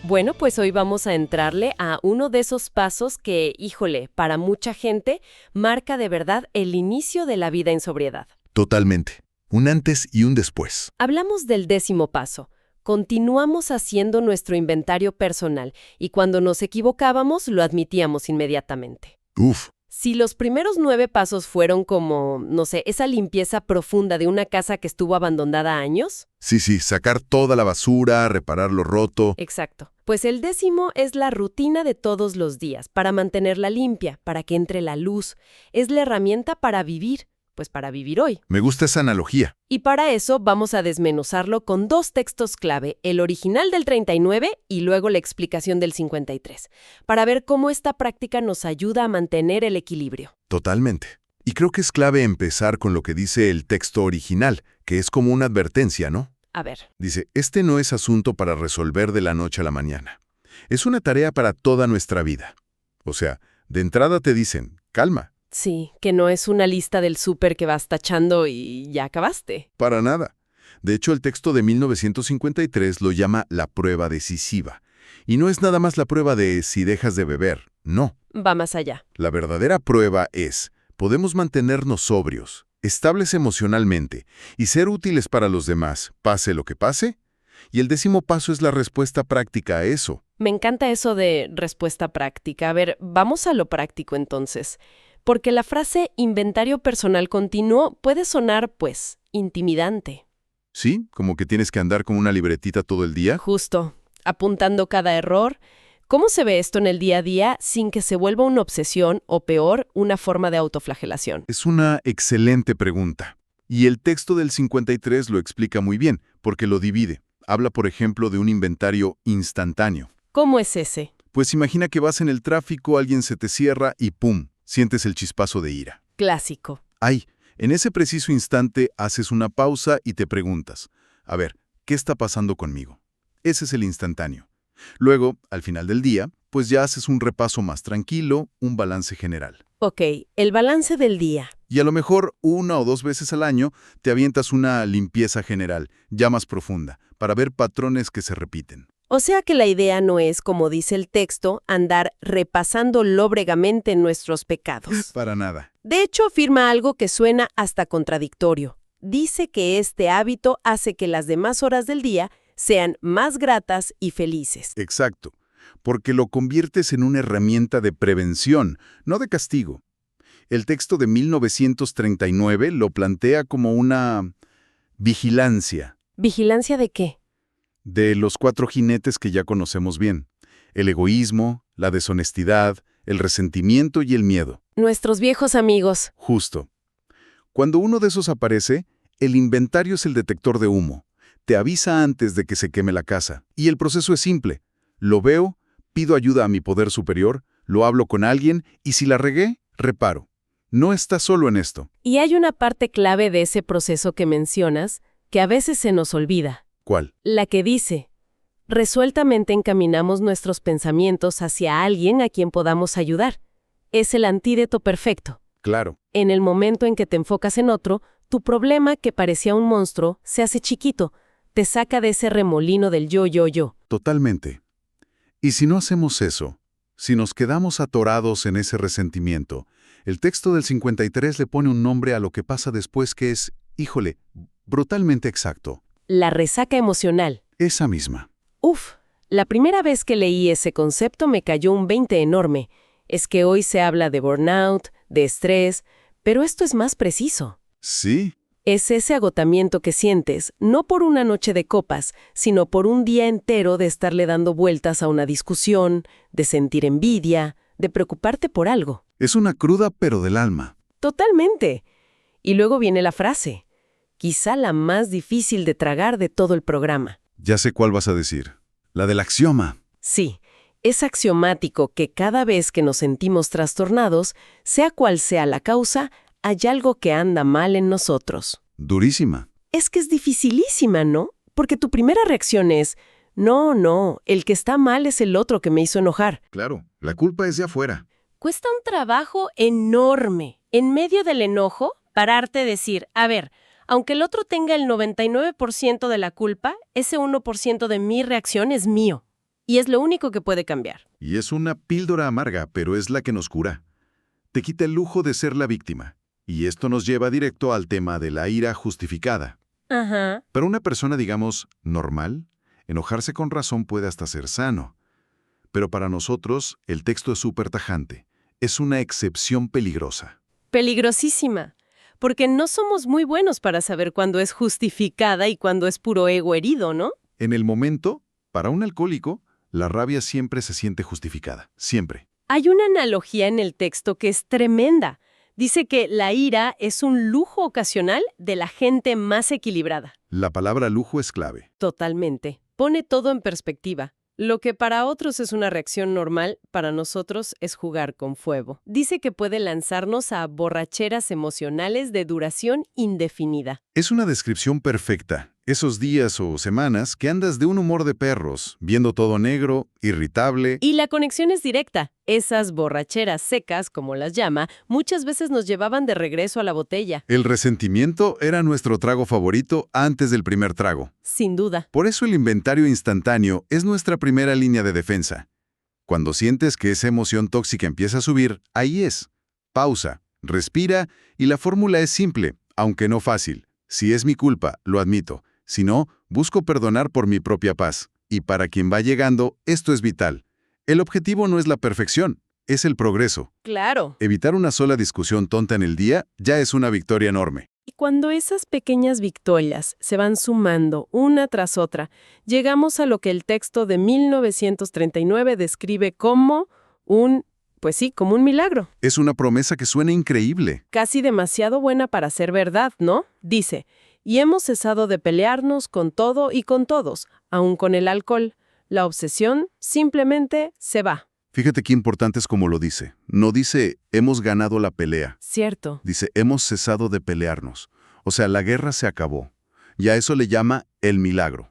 Bueno, pues hoy vamos a entrarle a uno de esos pasos que, híjole, para mucha gente marca de verdad el inicio de la vida en sobriedad. Totalmente. Un antes y un después. Hablamos del 10º paso. Continuamos haciendo nuestro inventario personal y cuando nos equivocábamos lo admitíamos inmediatamente. Uf, Si los primeros 9 pasos fueron como, no sé, esa limpieza profunda de una casa que estuvo abandonada años. sí, sacar toda la basura, reparar lo roto. Exacto. Pues el 10º es la rutina de todos los días, para mantenerla limpia, para que entre la luz. Es la herramienta para vivir, pues para vivir hoy. Me gusta esa analogía. Y para eso vamos a desmenuzarlo con 2 textos clave, el original del 39 y luego la explicación del 53, para ver cómo esta práctica nos ayuda a mantener el equilibrio. Totalmente. Y creo que es clave empezar con lo que dice el texto original, que es como una advertencia, ¿no? A ver. Dice, este no es asunto para resolver de la noche a la mañana. Es una tarea para toda nuestra vida. O sea, de entrada te dicen, calma. Sí, que no es una lista del súper que vas tachando y ya acabaste. Para nada. De hecho, el texto de 1953 lo llama la prueba decisiva. Y no es nada más la prueba de si dejas de beber, no. Va más allá. La verdadera prueba es, podemos mantenernos sobrios, estables emocionalmente y ser útiles para los demás, pase lo que pase. Y el 10º paso es la respuesta práctica a eso. Me encanta eso de respuesta práctica. A ver, vamos a lo práctico entonces. Porque la frase inventario personal continuo puede sonar, pues, intimidante. ¿Sí? Como que tienes que andar con una libretita todo el día. Justo, apuntando cada error. ¿Cómo se ve esto en el día a día sin que se vuelva una obsesión o, peor, una forma de autoflagelación? Es una excelente pregunta. Y el texto del 53 lo explica muy bien, porque lo divide. Habla, por ejemplo, de un inventario instantáneo. ¿Cómo es ese? Pues imagina que vas en el tráfico, alguien se te cierra y ¡pum!, sientes el chispazo de ira. Clásico. Ay, en ese preciso instante haces una pausa y te preguntas, a ver, ¿qué está pasando conmigo? Ese es el instantáneo. Luego, al final del día, pues ya haces un repaso más tranquilo, un balance general. Ok, el balance del día. Y a lo mejor 1 o 2 veces al año te avientas una limpieza general, ya más profunda, para ver patrones que se repiten. O sea que la idea no es, como dice el texto, andar repasando lóbregamente nuestros pecados. Para nada. De hecho, afirma algo que suena hasta contradictorio. Dice que este hábito hace que las demás horas del día sean más gratas y felices. Exacto, porque lo conviertes en una herramienta de prevención, no de castigo. El texto de 1939 lo plantea como una vigilancia ¿Vigilancia de qué? de los 4 jinetes que ya conocemos bien: el egoísmo, la deshonestidad, el resentimiento y el miedo. Nuestros viejos amigos. Justo. Cuando uno de esos aparece, el inventario es el detector de humo. Te avisa antes de que se queme la casa. Y el proceso es simple. Lo veo, pido ayuda a mi poder superior, lo hablo con alguien y si la regué, reparo. No estás solo en esto. Y hay una parte clave de ese proceso que mencionas que a veces se nos olvida. ¿Cuál? La que dice, resueltamente encaminamos nuestros pensamientos hacia alguien a quien podamos ayudar. Es el antídoto perfecto. Claro. En el momento en que te enfocas en otro, tu problema, que parecía un monstruo, se hace chiquito. Te saca de ese remolino del yo. Totalmente. Y si no hacemos eso, si nos quedamos atorados en ese resentimiento, el texto del 53 le pone un nombre a lo que pasa después que es, híjole, brutalmente exacto. La resaca emocional. Esa misma. Uf, la primera vez que leí ese concepto me cayó un 20 enorme. Es que hoy se habla de burnout, de estrés, pero esto es más preciso. Sí. Es ese agotamiento que sientes, no por una noche de copas, sino por un día entero de estarle dando vueltas a una discusión, de sentir envidia, de preocuparte por algo. Es una cruda pero del alma. Totalmente. Y luego viene la frase, quizá la más difícil de tragar de todo el programa. Ya sé cuál vas a decir. La del axioma. Sí, es axiomático que cada vez que nos sentimos trastornados, sea cual sea la causa, hay algo que anda mal en nosotros. Durísima. Es que es dificilísima, ¿no? Porque tu primera reacción es, no, el que está mal es el otro que me hizo enojar. Claro, la culpa es de afuera. Cuesta un trabajo enorme, en medio del enojo, pararte a decir, a ver, aunque el otro tenga el 99% de la culpa, ese 1% de mi reacción es mío. Y es lo único que puede cambiar. Y es una píldora amarga, pero es la que nos cura. Te quita el lujo de ser la víctima. Y esto nos lleva directo al tema de la ira justificada. Ajá. Para una persona, digamos, normal, enojarse con razón puede hasta ser sano. Pero para nosotros, el texto es súper tajante. Es una excepción peligrosa. Peligrosísima. Porque no somos muy buenos para saber cuándo es justificada y cuándo es puro ego herido, ¿no? En el momento, para un alcohólico, la rabia siempre se siente justificada. Siempre. Hay una analogía en el texto que es tremenda. Dice que la ira es un lujo ocasional de la gente más equilibrada. La palabra lujo es clave. Totalmente. Pone todo en perspectiva. Lo que para otros es una reacción normal, para nosotros es jugar con fuego. Dice que puede lanzarnos a borracheras emocionales de duración indefinida. Es una descripción perfecta. Esos días o semanas que andas de un humor de perros, viendo todo negro, irritable. Y la conexión es directa. Esas borracheras secas, como las llama, muchas veces nos llevaban de regreso a la botella. El resentimiento era nuestro trago favorito antes del primer trago. Sin duda. Por eso el inventario instantáneo es nuestra primera línea de defensa. Cuando sientes que esa emoción tóxica empieza a subir, ahí es. Pausa, respira y la fórmula es simple, aunque no fácil. Si es mi culpa, lo admito. Si no, busco perdonar por mi propia paz. Y para quien va llegando, esto es vital. El objetivo no es la perfección, es el progreso. Claro. Evitar una sola discusión tonta en el día ya es una victoria enorme. Y cuando esas pequeñas victorias se van sumando una tras otra, llegamos a lo que el texto de 1939 describe como como un milagro. Es una promesa que suena increíble. Casi demasiado buena para ser verdad, ¿no? Dice, y hemos cesado de pelearnos con todo y con todos, aun con el alcohol. La obsesión simplemente se va. Fíjate qué importante es como lo dice. No dice, hemos ganado la pelea. Cierto. Dice, hemos cesado de pelearnos. O sea, la guerra se acabó. Y a eso le llama el milagro.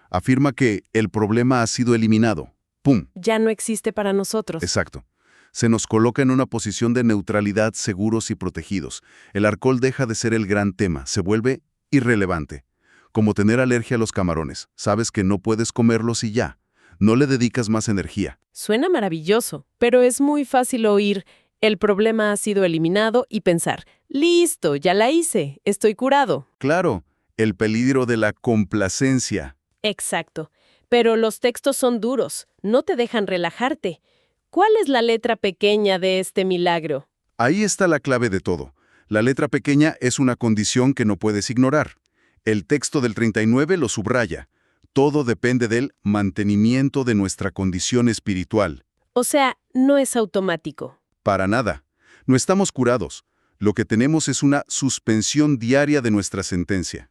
Afirma que el problema ha sido eliminado. ¡Pum! Ya no existe para nosotros. Exacto. Se nos coloca en una posición de neutralidad, seguros y protegidos. El alcohol deja de ser el gran tema, se vuelve irrelevante. Como tener alergia a los camarones. Sabes que no puedes comerlos y ya. No le dedicas más energía. Suena maravilloso, pero es muy fácil oír, el problema ha sido eliminado y pensar, listo, ya la hice, estoy curado. Claro, el peligro de la complacencia. Exacto, pero los textos son duros, no te dejan relajarte. ¿Cuál es la letra pequeña de este milagro? Ahí está la clave de todo. La letra pequeña es una condición que no puedes ignorar. El texto del 39 lo subraya. Todo depende del mantenimiento de nuestra condición espiritual. O sea, no es automático. Para nada. No estamos curados. Lo que tenemos es una suspensión diaria de nuestra sentencia.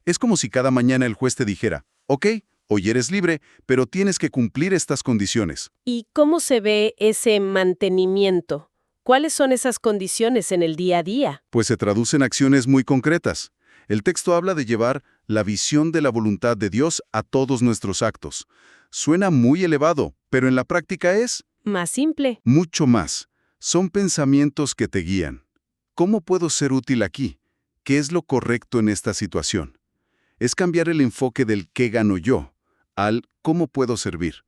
Es como si cada mañana el juez te dijera, ok, hoy eres libre, pero tienes que cumplir estas condiciones. ¿Y cómo se ve ese mantenimiento? ¿Cuáles son esas condiciones en el día a día? Pues se traducen acciones muy concretas. El texto habla de llevar la visión de la voluntad de Dios a todos nuestros actos. Suena muy elevado, pero en la práctica es Más simple. mucho más. Son pensamientos que te guían. ¿Cómo puedo ser útil aquí? ¿Qué es lo correcto en esta situación? Es cambiar el enfoque del ¿qué gano yo? Al ¿cómo puedo servir?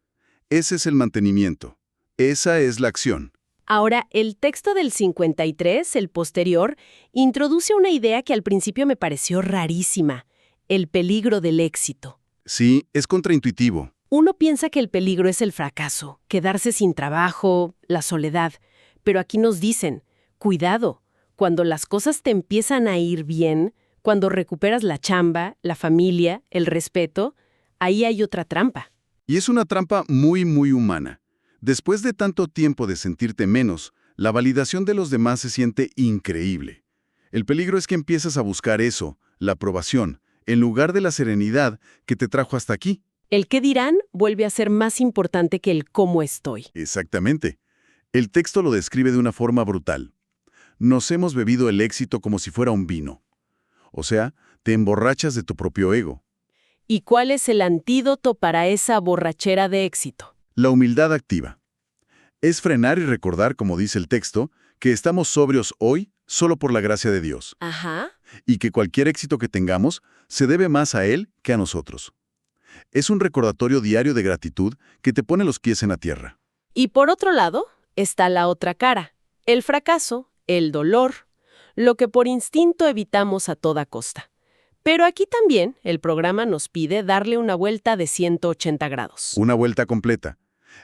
Ese es el mantenimiento. Esa es la acción. Ahora, el texto del 53, el posterior, introduce una idea que al principio me pareció rarísima, el peligro del éxito. Sí, es contraintuitivo. Uno piensa que el peligro es el fracaso, quedarse sin trabajo, la soledad, pero aquí nos dicen, cuidado, cuando las cosas te empiezan a ir bien, cuando recuperas la chamba, la familia, el respeto, ahí hay otra trampa. Y es una trampa muy, muy humana. Después de tanto tiempo de sentirte menos, la validación de los demás se siente increíble. El peligro es que empiezas a buscar eso, la aprobación, en lugar de la serenidad que te trajo hasta aquí. El qué dirán vuelve a ser más importante que el cómo estoy. Exactamente. El texto lo describe de una forma brutal. Nos hemos bebido el éxito como si fuera un vino. O sea, te emborrachas de tu propio ego. ¿Y cuál es el antídoto para esa borrachera de éxito? La humildad activa. Es frenar y recordar, como dice el texto, que estamos sobrios hoy solo por la gracia de Dios. Ajá. Y que cualquier éxito que tengamos se debe más a Él que a nosotros. Es un recordatorio diario de gratitud que te pone los pies en la tierra. Y por otro lado, está la otra cara, el fracaso, el dolor, lo que por instinto evitamos a toda costa. Pero aquí también el programa nos pide darle una vuelta de 180 grados. Una vuelta completa.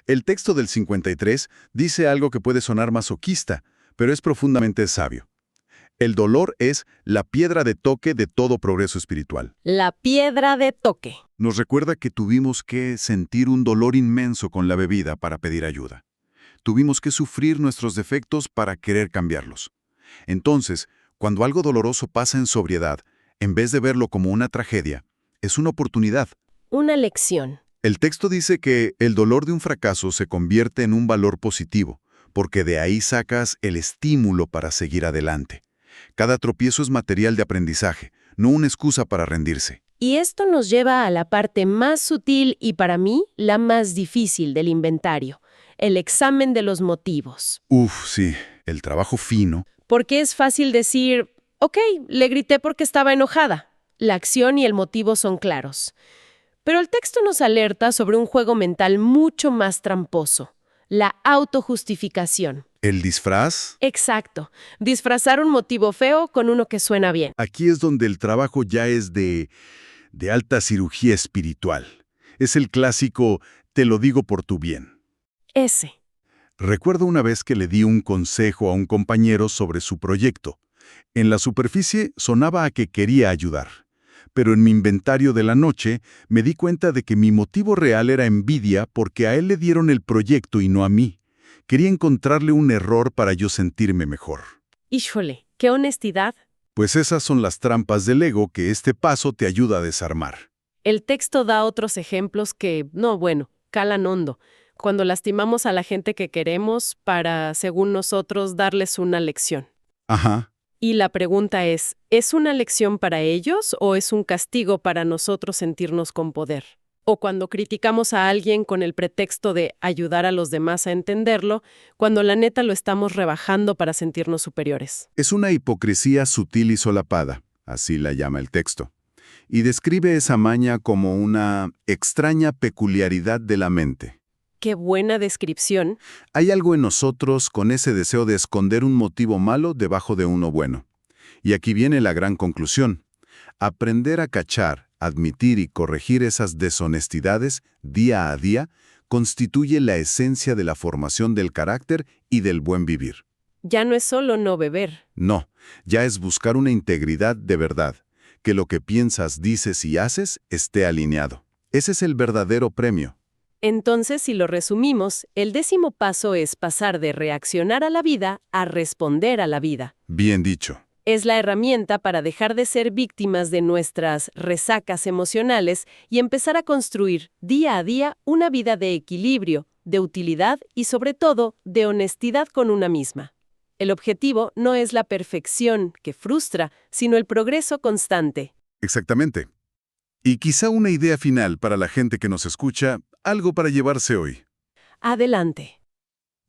El texto del 53 dice algo que puede sonar masoquista, pero es profundamente sabio. El dolor es la piedra de toque de todo progreso espiritual. La piedra de toque. Nos recuerda que tuvimos que sentir un dolor inmenso con la bebida para pedir ayuda. Tuvimos que sufrir nuestros defectos para querer cambiarlos. Entonces, cuando algo doloroso pasa en sobriedad, en vez de verlo como una tragedia, es una oportunidad. Una lección. El texto dice que el dolor de un fracaso se convierte en un valor positivo, porque de ahí sacas el estímulo para seguir adelante. Cada tropiezo es material de aprendizaje, no una excusa para rendirse. Y esto nos lleva a la parte más sutil y para mí la más difícil del inventario, el examen de los motivos. Sí, el trabajo fino. Porque es fácil decir, ok, le grité porque estaba enojada. La acción y el motivo son claros. Pero el texto nos alerta sobre un juego mental mucho más tramposo, la autojustificación. ¿El disfraz? Exacto, disfrazar un motivo feo con uno que suena bien. Aquí es donde el trabajo ya es de alta cirugía espiritual. Es el clásico, te lo digo por tu bien. Ese. Recuerdo una vez que le di un consejo a un compañero sobre su proyecto. En la superficie sonaba a que quería ayudar. Pero en mi inventario de la noche me di cuenta de que mi motivo real era envidia porque a él le dieron el proyecto y no a mí. Quería encontrarle un error para yo sentirme mejor. Híjole, qué honestidad. Pues esas son las trampas del ego que este paso te ayuda a desarmar. El texto da otros ejemplos que, calan hondo. Cuando lastimamos a la gente que queremos para, según nosotros, darles una lección. Ajá. Y la pregunta ¿es una lección para ellos o es un castigo para nosotros sentirnos con poder? O cuando criticamos a alguien con el pretexto de ayudar a los demás a entenderlo, cuando la neta lo estamos rebajando para sentirnos superiores. Es una hipocresía sutil y solapada, así la llama el texto, y describe esa maña como una extraña peculiaridad de la mente. ¡Qué buena descripción! Hay algo en nosotros con ese deseo de esconder un motivo malo debajo de uno bueno. Y aquí viene la gran conclusión. Aprender a cachar, admitir y corregir esas deshonestidades día a día constituye la esencia de la formación del carácter y del buen vivir. Ya no es solo no beber. No, ya es buscar una integridad de verdad, que lo que piensas, dices y haces esté alineado. Ese es el verdadero premio. Entonces, si lo resumimos, el 10º paso es pasar de reaccionar a la vida a responder a la vida. Bien dicho. Es la herramienta para dejar de ser víctimas de nuestras resacas emocionales y empezar a construir día a día una vida de equilibrio, de utilidad y sobre todo de honestidad con una misma. El objetivo no es la perfección que frustra, sino el progreso constante. Exactamente. Y quizá una idea final para la gente que nos escucha, algo para llevarse hoy. Adelante.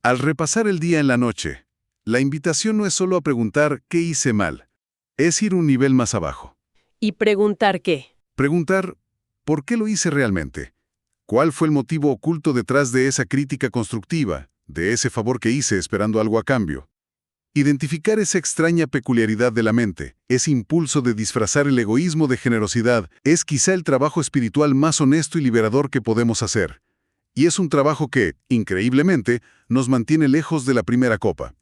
Al repasar el día en la noche, la invitación no es solo a preguntar qué hice mal, es ir un nivel más abajo. ¿Y preguntar qué? Preguntar ¿por qué lo hice realmente? ¿Cuál fue el motivo oculto detrás de esa crítica constructiva, de ese favor que hice esperando algo a cambio? Identificar esa extraña peculiaridad de la mente, ese impulso de disfrazar el egoísmo de generosidad, es quizá el trabajo espiritual más honesto y liberador que podemos hacer. Y es un trabajo que, increíblemente, nos mantiene lejos de la primera copa.